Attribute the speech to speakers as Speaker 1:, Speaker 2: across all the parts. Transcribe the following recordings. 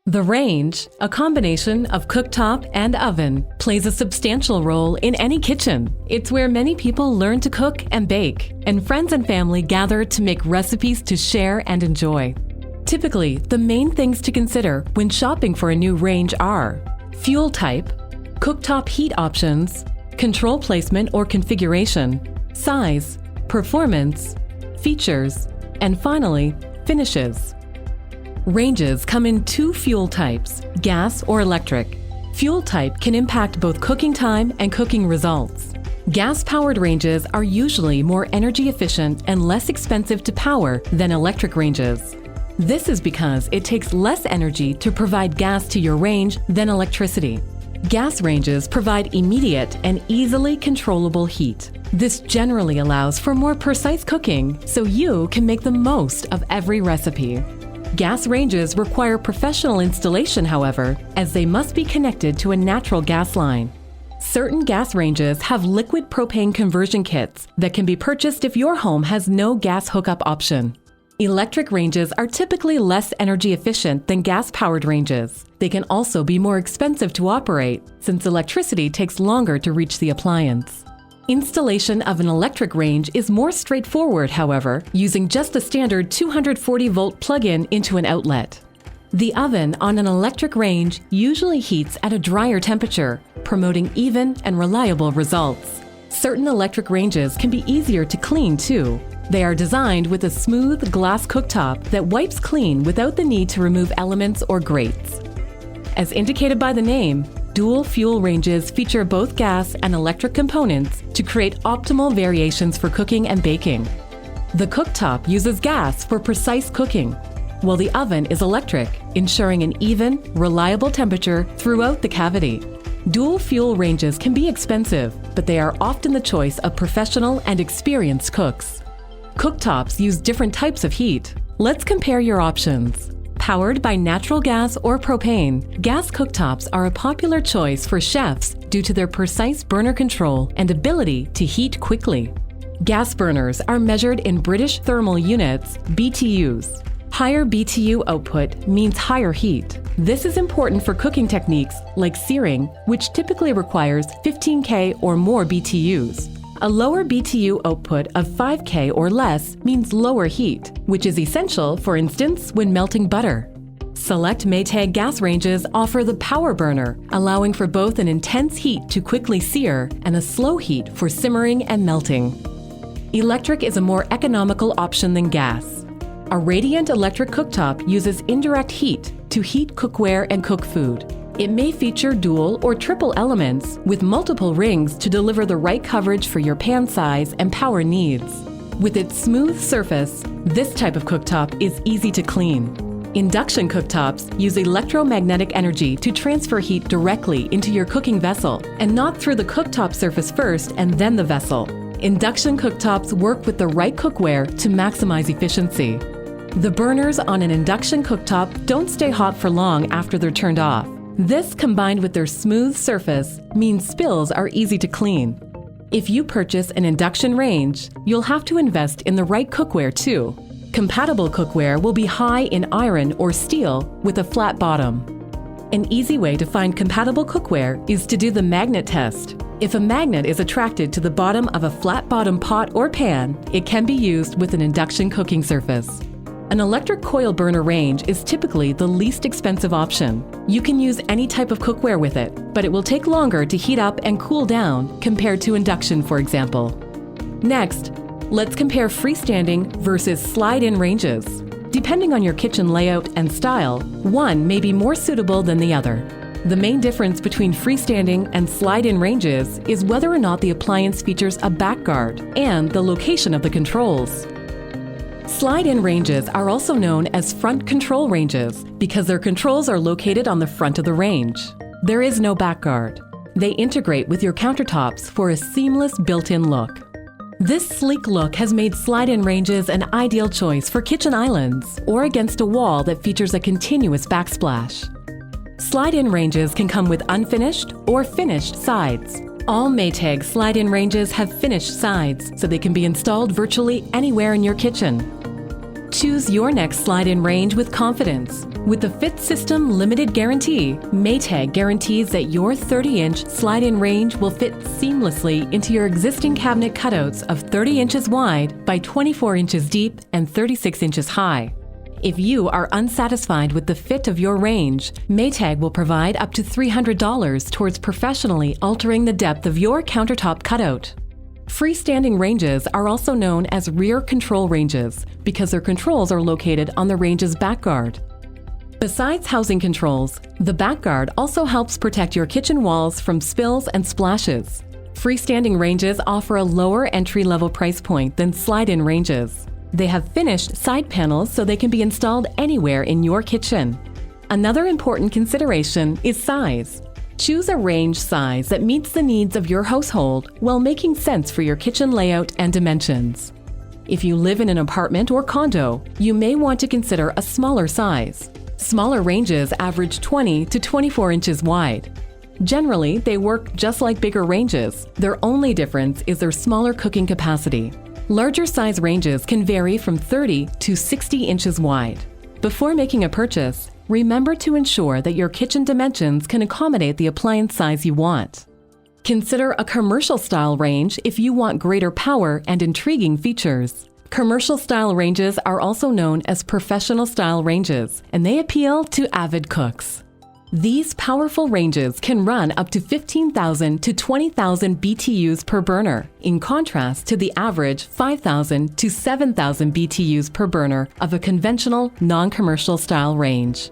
Speaker 1: The range, a combination of cooktop and oven, plays a substantial role in any kitchen. It's where many people learn to cook and bake, and friends and family gather to make recipes to share and enjoy. Typically, the main things to consider when shopping for a new range are fuel type, cooktop heat options, control placement or configuration, size, performance, features, and finally, finishes. Ranges come in two fuel types, gas or electric. Fuel type can impact both cooking time and cooking results. Gas-powered ranges are usually more energy efficient and less expensive to power than electric ranges. This is because it takes less energy to provide gas to your range than electricity. Gas ranges provide immediate and easily controllable heat. This generally allows for more precise cooking, so you can make the most of every recipe. Gas ranges require professional installation, however, as they must be connected to a natural gas line. Certain gas ranges have liquid propane conversion kits that can be purchased if your home has no gas hookup option. Electric ranges are typically less energy efficient than gas-powered ranges. They can also be more expensive to operate, since electricity takes longer to reach the appliance. Installation of an electric range is more straightforward, however, using just a standard 240-volt plug-in into an outlet. The oven on an electric range usually heats at a drier temperature, promoting even and reliable results. Certain electric ranges can be easier to clean too. They are designed with a smooth glass cooktop that wipes clean without the need to remove elements or grates. As indicated by the name, dual fuel ranges feature both gas and electric components to create optimal variations for cooking and baking. The cooktop uses gas for precise cooking, while the oven is electric, ensuring an even, reliable temperature throughout the cavity. Dual fuel ranges can be expensive, but they are often the choice of professional and experienced cooks. Cooktops use different types of heat. Let's compare your options. Powered by natural gas or propane, gas cooktops are a popular choice for chefs due to their precise burner control and ability to heat quickly. Gas burners are measured in British thermal units, BTUs. Higher BTU output means higher heat. This is important for cooking techniques like searing, which typically requires 15K or more BTUs. A lower BTU output of 5K or less means lower heat, which is essential, for instance, when melting butter. Select Maytag gas ranges offer the power burner, allowing for both an intense heat to quickly sear and a slow heat for simmering and melting. Electric is a more economical option than gas. A radiant electric cooktop uses indirect heat to heat cookware and cook food. It may feature dual or triple elements with multiple rings to deliver the right coverage for your pan size and power needs. With its smooth surface, this type of cooktop is easy to clean. Induction cooktops use electromagnetic energy to transfer heat directly into your cooking vessel and not through the cooktop surface first and then the vessel. Induction cooktops work with the right cookware to maximize efficiency. The burners on an induction cooktop don't stay hot for long after they're turned off. This, combined with their smooth surface, means spills are easy to clean. If you purchase an induction range, you'll have to invest in the right cookware too. Compatible cookware will be high in iron or steel with a flat bottom. An easy way to find compatible cookware is to do the magnet test. If a magnet is attracted to the bottom of a flat bottom pot or pan, it can be used with an induction cooking surface. An electric coil burner range is typically the least expensive option. You can use any type of cookware with it, but it will take longer to heat up and cool down compared to induction, for example. Next, let's compare freestanding versus slide-in ranges. Depending on your kitchen layout and style, one may be more suitable than the other. The main difference between freestanding and slide-in ranges is whether or not the appliance features a back guard and the location of the controls. Slide-in ranges are also known as front control ranges because their controls are located on the front of the range. There is no back guard. They integrate with your countertops for a seamless built-in look. This sleek look has made slide-in ranges an ideal choice for kitchen islands or against a wall that features a continuous backsplash. Slide-in ranges can come with unfinished or finished sides. All Maytag slide-in ranges have finished sides, so they can be installed virtually anywhere in your kitchen. Choose your next slide-in range with confidence. With the Fit System Limited Guarantee, Maytag guarantees that your 30-inch slide-in range will fit seamlessly into your existing cabinet cutouts of 30 inches wide by 24 inches deep and 36 inches high. If you are unsatisfied with the fit of your range, Maytag will provide up to $300 towards professionally altering the depth of your countertop cutout. Freestanding ranges are also known as rear control ranges because their controls are located on the range's back guard. Besides housing controls, the back guard also helps protect your kitchen walls from spills and splashes. Freestanding ranges offer a lower entry-level price point than slide-in ranges. They have finished side panels so they can be installed anywhere in your kitchen. Another important consideration is size. Choose a range size that meets the needs of your household while making sense for your kitchen layout and dimensions. If you live in an apartment or condo, you may want to consider a smaller size. Smaller ranges average 20 to 24 inches wide. Generally, they work just like bigger ranges. Their only difference is their smaller cooking capacity. Larger size ranges can vary from 30 to 60 inches wide. Before making a purchase, remember to ensure that your kitchen dimensions can accommodate the appliance size you want. Consider a commercial-style range if you want greater power and intriguing features. Commercial-style ranges are also known as professional-style ranges, and they appeal to avid cooks. These powerful ranges can run up to 15,000 to 20,000 BTUs per burner, in contrast to the average 5,000 to 7,000 BTUs per burner of a conventional, non-commercial style range.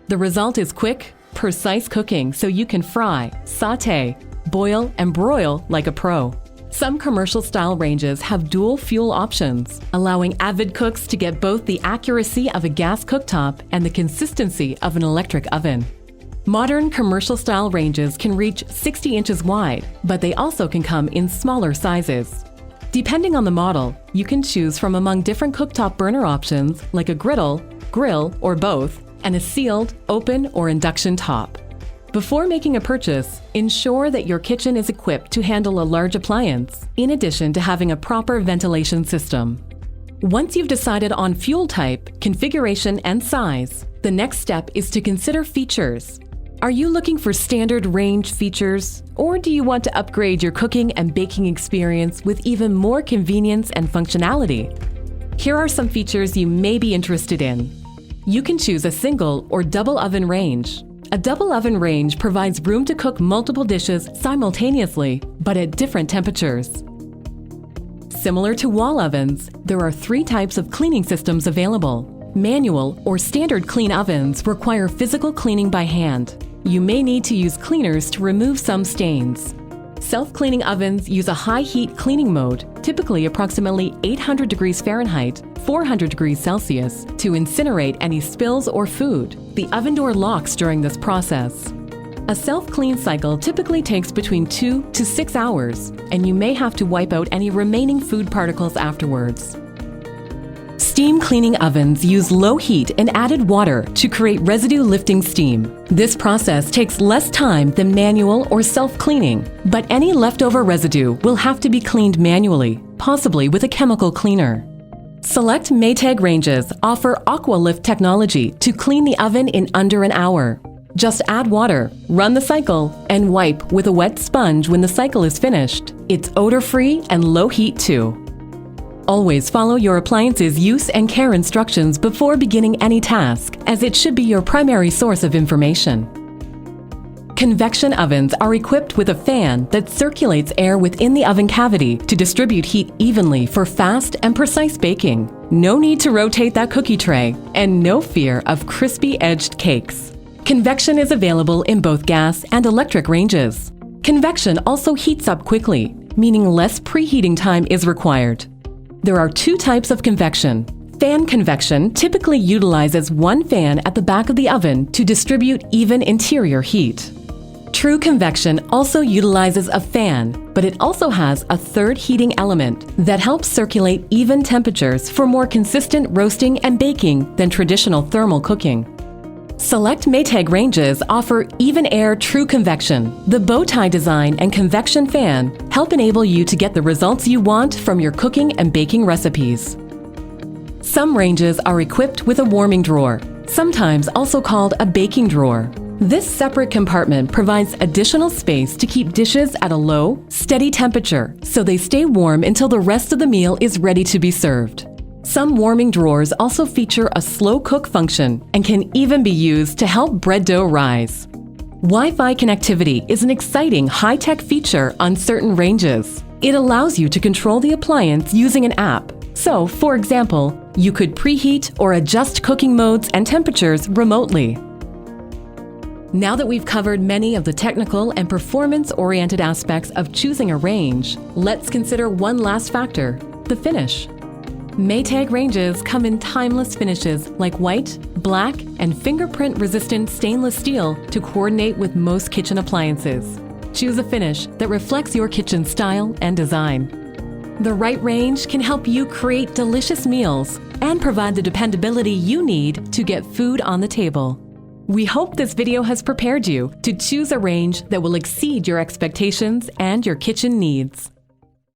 Speaker 1: The result is quick, precise cooking so you can fry, sauté, boil, and broil like a pro. Some commercial-style ranges have dual fuel options, allowing avid cooks to get both the accuracy of a gas cooktop and the consistency of an electric oven. Modern commercial-style ranges can reach 60 inches wide, but they also can come in smaller sizes. Depending on the model, you can choose from among different cooktop burner options like a griddle, grill, or both, and a sealed, open, or induction top. Before making a purchase, ensure that your kitchen is equipped to handle a large appliance, in addition to having a proper ventilation system. Once you've decided on fuel type, configuration, and size, the next step is to consider features. Are you looking for standard range features, or do you want to upgrade your cooking and baking experience with even more convenience and functionality? Here are some features you may be interested in. You can choose a single or double oven range. A double oven range provides room to cook multiple dishes simultaneously, but at different temperatures. Similar to wall ovens, there are 3 types of cleaning systems available. Manual or standard clean ovens require physical cleaning by hand. You may need to use cleaners to remove some stains. Self-cleaning ovens use a high-heat cleaning mode, typically approximately 800 degrees Fahrenheit, 400 degrees Celsius, to incinerate any spills or food. The oven door locks during this process. A self-clean cycle typically takes between 2 to 6 hours, and you may have to wipe out any remaining food particles afterwards. Steam cleaning ovens use low heat and added water to create residue-lifting steam. This process takes less time than manual or self-cleaning, but any leftover residue will have to be cleaned manually, possibly with a chemical cleaner. Select Maytag ranges offer AquaLift technology to clean the oven in under an hour. Just add water, run the cycle, and wipe with a wet sponge when the cycle is finished. It's odor-free and low heat too. Always follow your appliance's use and care instructions before beginning any task, as it should be your primary source of information. Convection ovens are equipped with a fan that circulates air within the oven cavity to distribute heat evenly for fast and precise baking. No need to rotate that cookie tray, and no fear of crispy-edged cakes. Convection is available in both gas and electric ranges. Convection also heats up quickly, meaning less preheating time is required. There are 2 types of convection. Fan convection typically utilizes one fan at the back of the oven to distribute even interior heat. True convection also utilizes a fan, but it also has a 3rd heating element that helps circulate even temperatures for more consistent roasting and baking than traditional thermal cooking. Select Maytag ranges offer even air true convection. The bow tie design and convection fan help enable you to get the results you want from your cooking and baking recipes. Some ranges are equipped with a warming drawer, sometimes also called a baking drawer. This separate compartment provides additional space to keep dishes at a low, steady temperature so they stay warm until the rest of the meal is ready to be served. Some warming drawers also feature a slow cook function and can even be used to help bread dough rise. Wi-Fi connectivity is an exciting high-tech feature on certain ranges. It allows you to control the appliance using an app. So, for example, you could preheat or adjust cooking modes and temperatures remotely. Now that we've covered many of the technical and performance-oriented aspects of choosing a range, let's consider one last factor: the finish. Maytag ranges come in timeless finishes like white, black, and fingerprint-resistant stainless steel to coordinate with most kitchen appliances. Choose a finish that reflects your kitchen style and design. The right range can help you create delicious meals and provide the dependability you need to get food on the table. We hope this video has prepared you to choose a range that will exceed your expectations and your kitchen needs.